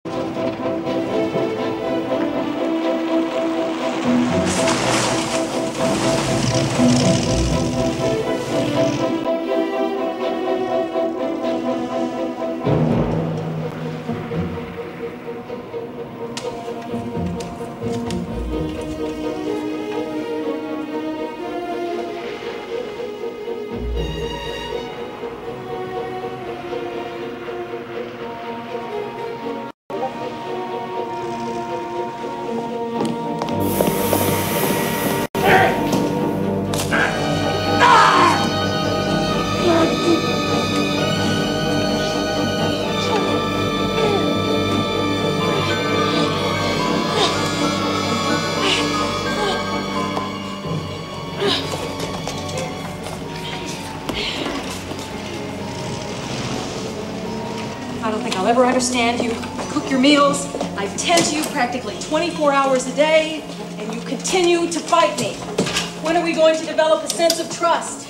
I don't think I'll ever understand you. I cook your meals, I tend to you practically 24 hours a day, and you continue to fight me. When are we going to develop a sense of trust?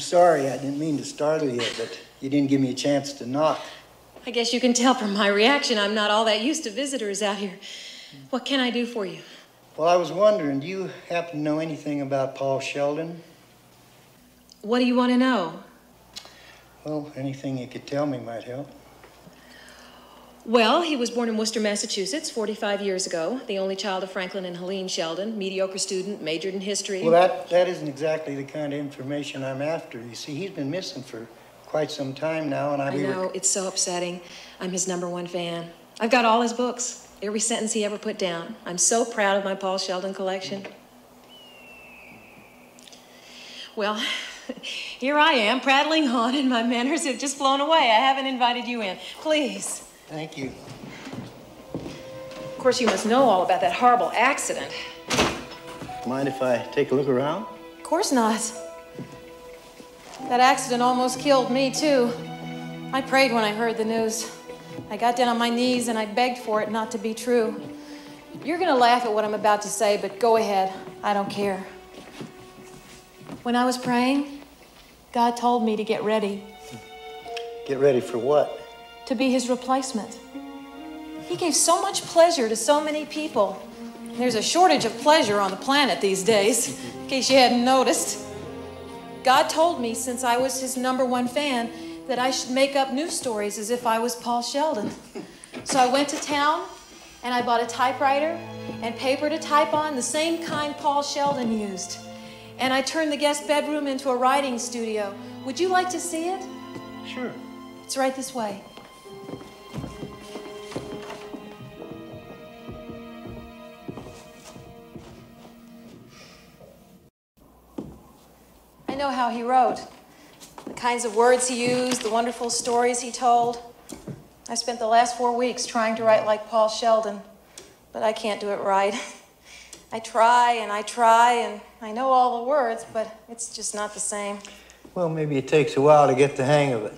Sorry, I didn't mean to startle you, but you didn't give me a chance to knock. I guess you can tell from my reaction I'm not all that used to visitors out here. What can I do for you? Well, I was wondering, do you happen to know anything about Paul Sheldon? What do you want to know? Well, anything you could tell me might help. Well, he was born in Worcester, Massachusetts, 45 years ago. The only child of Franklin and Helene Sheldon. Mediocre student, majored in history. Well, that isn't exactly the kind of information I'm after. You see, he's been missing for quite some time now, and I know, it's so upsetting. I'm his #1 fan. I've got all his books, every sentence he ever put down. I'm so proud of my Paul Sheldon collection. Well, here I am, prattling on, and my manners have just flown away. I haven't invited you in. Please. Thank you. Of course, you must know all about that horrible accident. Mind if I take a look around? Of course not. That accident almost killed me, too. I prayed when I heard the news. I got down on my knees and I begged for it not to be true. You're gonna laugh at what I'm about to say, but go ahead. I don't care. When I was praying, God told me to get ready. Get ready for what? To be his replacement. He gave so much pleasure to so many people. There's a shortage of pleasure on the planet these days, in case you hadn't noticed. God told me, since I was his #1 fan, that I should make up news stories as if I was Paul Sheldon. So I went to town and I bought a typewriter and paper to type on, the same kind Paul Sheldon used. And I turned the guest bedroom into a writing studio. Would you like to see it? Sure. It's right this way. I know how he wrote, the kinds of words he used, the wonderful stories he told. I spent the last 4 weeks trying to write like Paul Sheldon, but I can't do it right. I try, and I know all the words, but it's just not the same. Well, maybe it takes a while to get the hang of it.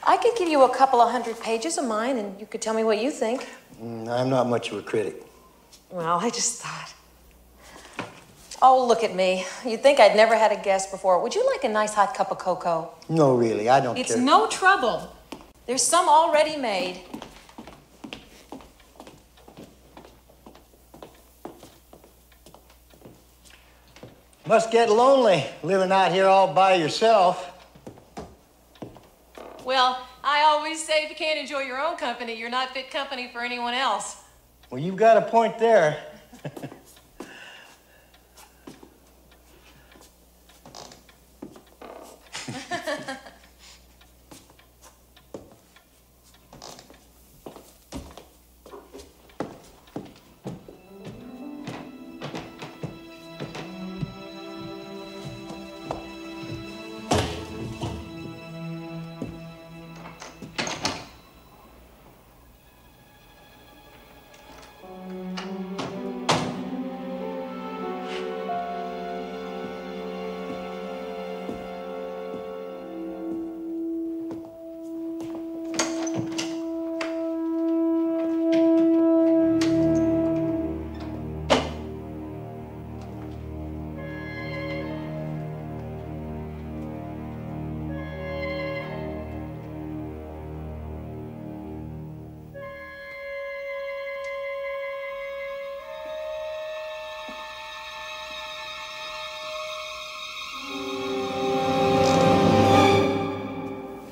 I could give you a couple of 100 pages of mine, and you could tell me what you think. I'm not much of a critic. Well, I just thought. Oh, look at me. You'd think I'd never had a guest before. Would you like a nice hot cup of cocoa? No, really, I don't care. It's no trouble. There's some already made. Must get lonely living out here all by yourself. Well, I always say if you can't enjoy your own company, you're not fit company for anyone else. Well, you've got a point there.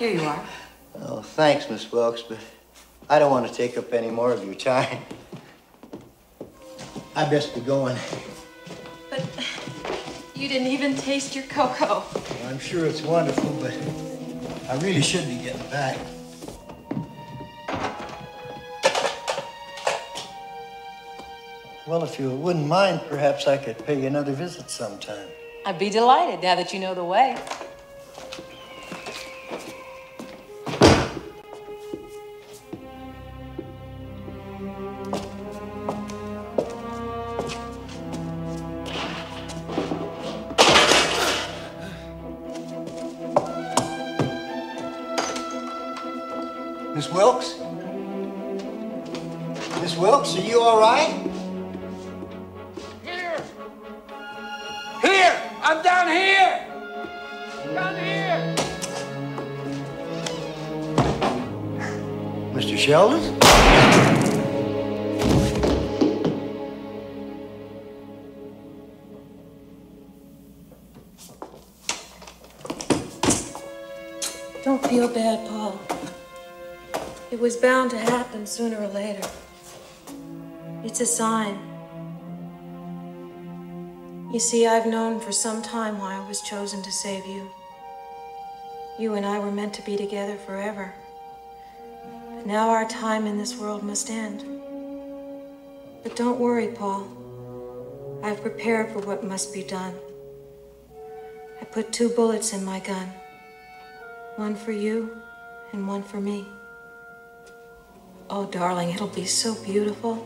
Here you are. Oh, thanks, Miss Wilkes, but I don't want to take up any more of your time. I best be going. But you didn't even taste your cocoa. Well, I'm sure it's wonderful, but I really should be getting back. Well, if you wouldn't mind, perhaps I could pay you another visit sometime. I'd be delighted now that you know the way. Miss Wilkes? Miss Wilkes, are you all right? Here! I'm down here! Down here! Mr. Sheldon? Don't feel bad, Paul. It was bound to happen sooner or later. It's a sign. You see, I've known for some time why I was chosen to save you. You and I were meant to be together forever. But now our time in this world must end. But don't worry, Paul. I've prepared for what must be done. I put 2 bullets in my gun. One for you and one for me. Oh, darling, it'll be so beautiful.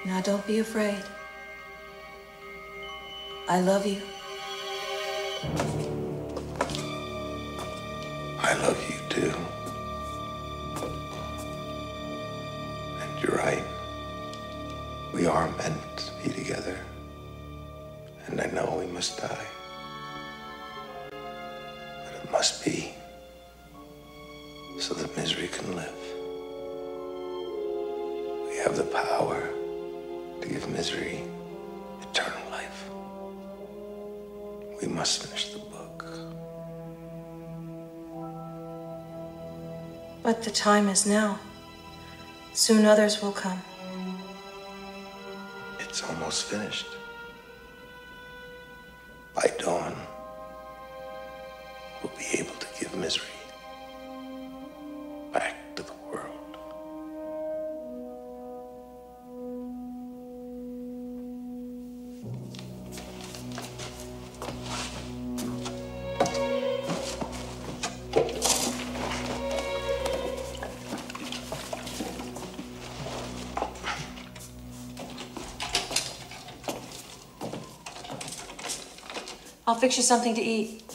Now, don't be afraid. I love you. I love you too. And you're right. We are meant to be together. And I know we must die. But it must be so that misery can live. We have the power to give misery eternal life. We must finish the book. But the time is now. Soon others will come. It's almost finished. By dawn, we'll be able to give misery back to the world. I'll fix you something to eat.